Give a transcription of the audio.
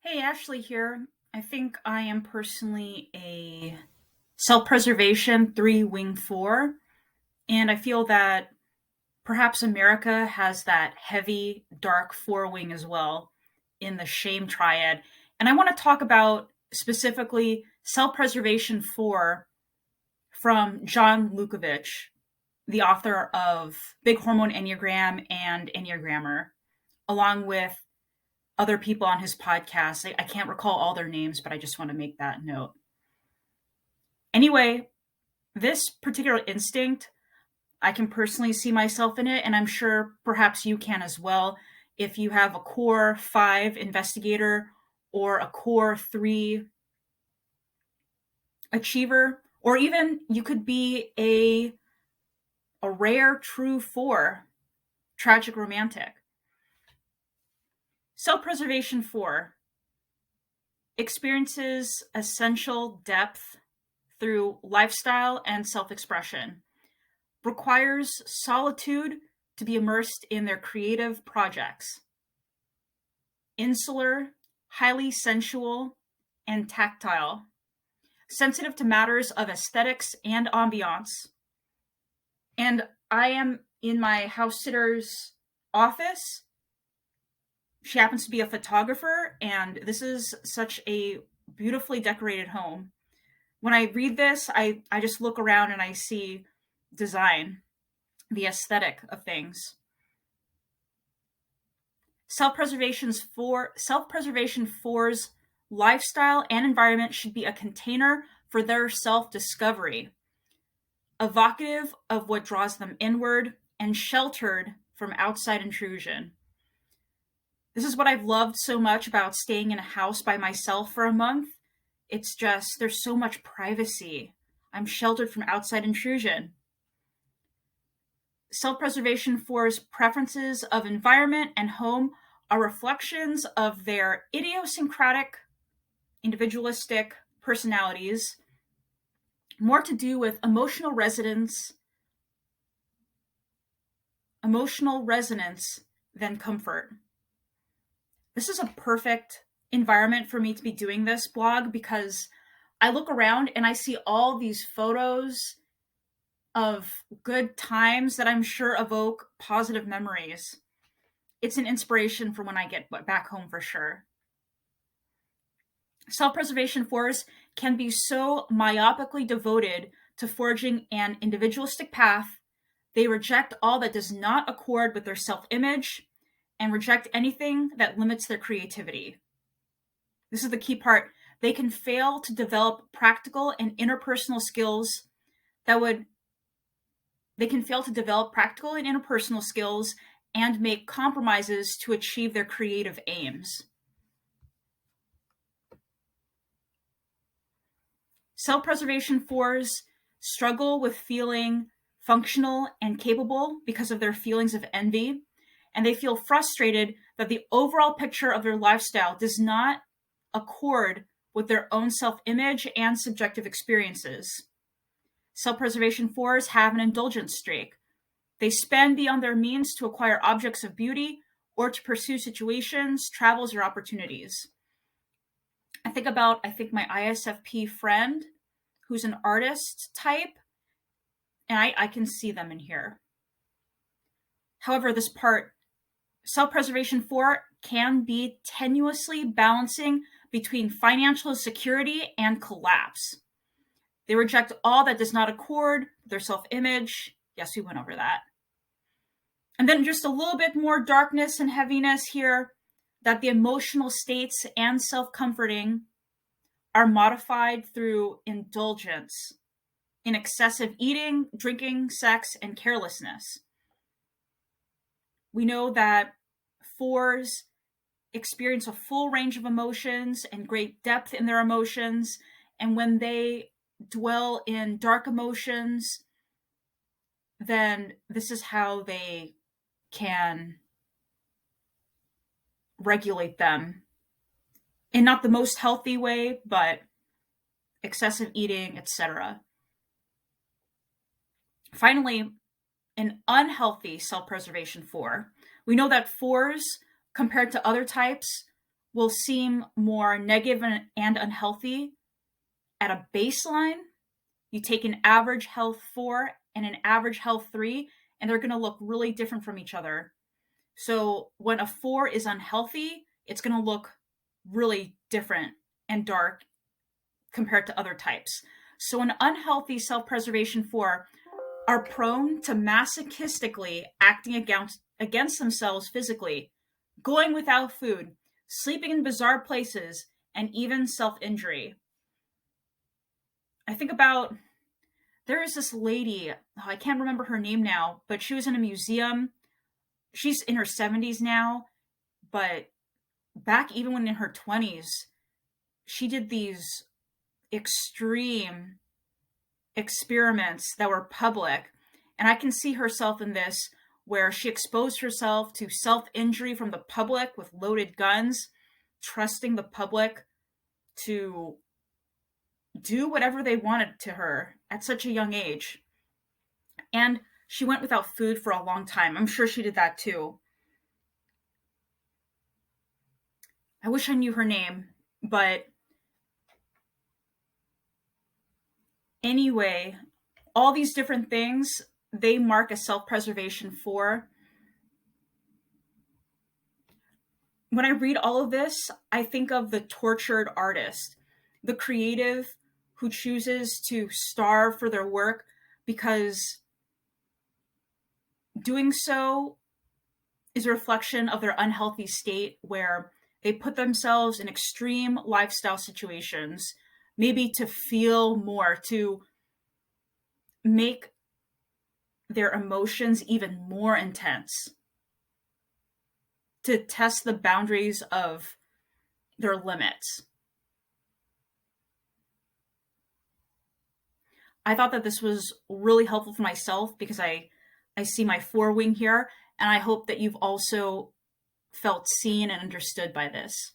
Hey, Ashley here. I think I am personally a self-preservation 3 wing 4, and I feel that perhaps America has that heavy dark 4 wing as well in the shame triad. And I want to talk about specifically self-preservation 4 from John Lukovich, the author of Big Hormone Enneagram and Enneagrammer, along with other people on his podcast. I can't recall all their names, but I just want to make that note. Anyway, this particular instinct, I can personally see myself in it, and I'm sure perhaps you can as well. If you have a core 5 investigator or a core 3 achiever, or even you could be a rare true 4 tragic romantic. Self-preservation 4 experiences essential depth through lifestyle and self-expression, requires solitude to be immersed in their creative projects, insular, highly sensual, and tactile, sensitive to matters of aesthetics and ambiance. And I am in my house sitter's office. She happens to be a photographer, and this is such a beautifully decorated home. When I read this, I just look around and I see design, the aesthetic of things. Self-preservation 4's lifestyle and environment should be a container for their self-discovery, evocative of what draws them inward and sheltered from outside intrusion. This is what I've loved so much about staying in a house by myself for a month. It's just, there's so much privacy. I'm sheltered from outside intrusion. Self-preservation 4's preferences of environment and home are reflections of their idiosyncratic, individualistic personalities, more to do with emotional resonance than comfort. This is a perfect environment for me to be doing this blog because I look around and I see all these photos of good times that I'm sure evoke positive memories. It's an inspiration for when I get back home for sure. Self-preservation 4s can be so myopically devoted to forging an individualistic path, they reject all that does not accord with their self-image and reject anything that limits their creativity. This is the key part. They can fail to develop practical and interpersonal skills and make compromises to achieve their creative aims. Self-preservation 4s struggle with feeling functional and capable because of their feelings of envy, and they feel frustrated that the overall picture of their lifestyle does not accord with their own self-image and subjective experiences. Self-preservation 4s have an indulgence streak. They spend beyond their means to acquire objects of beauty or to pursue situations, travels, or opportunities. I think my ISFP friend who's an artist type, and I can see them in here. However, this part, self-preservation 4 can be tenuously balancing between financial security and collapse. They reject all that does not accord with their self-image. Yes, we went over that. And then just a little bit more darkness and heaviness here, that the emotional states and self-comforting are modified through indulgence in excessive eating, drinking, sex, and carelessness. We know that 4s experience a full range of emotions and great depth in their emotions, and when they dwell in dark emotions, then this is how they can regulate them in not the most healthy way, but excessive eating, etc. Finally, an unhealthy self-preservation 4. We know that 4s, compared to other types, will seem more negative and unhealthy at a baseline. You take an average health 4 and an average health 3, and they're going to look really different from each other. So when a 4 is unhealthy, it's going to look really different and dark compared to other types. So an unhealthy self-preservation 4 are prone to masochistically acting against themselves physically, going without food, sleeping in bizarre places, and even self-injury. I think about, there is this lady, I can't remember her name now, but she was in a museum. She's in her 70s now, but back even when in her 20s, she did these extreme experiments that were public. And I can see herself in this, where she exposed herself to self-injury from the public with loaded guns, trusting the public to do whatever they wanted to her at such a young age. And she went without food for a long time. I'm sure she did that too. I wish I knew her name, but anyway, all these different things, they mark a self-preservation 4. When I read all of this, I think of the tortured artist, the creative who chooses to starve for their work because doing so is a reflection of their unhealthy state, where they put themselves in extreme lifestyle situations, maybe to feel more, to make their emotions even more intense, to test the boundaries of their limits. I thought that this was really helpful for myself because I see my 4 wing here, and I hope that you've also felt seen and understood by this.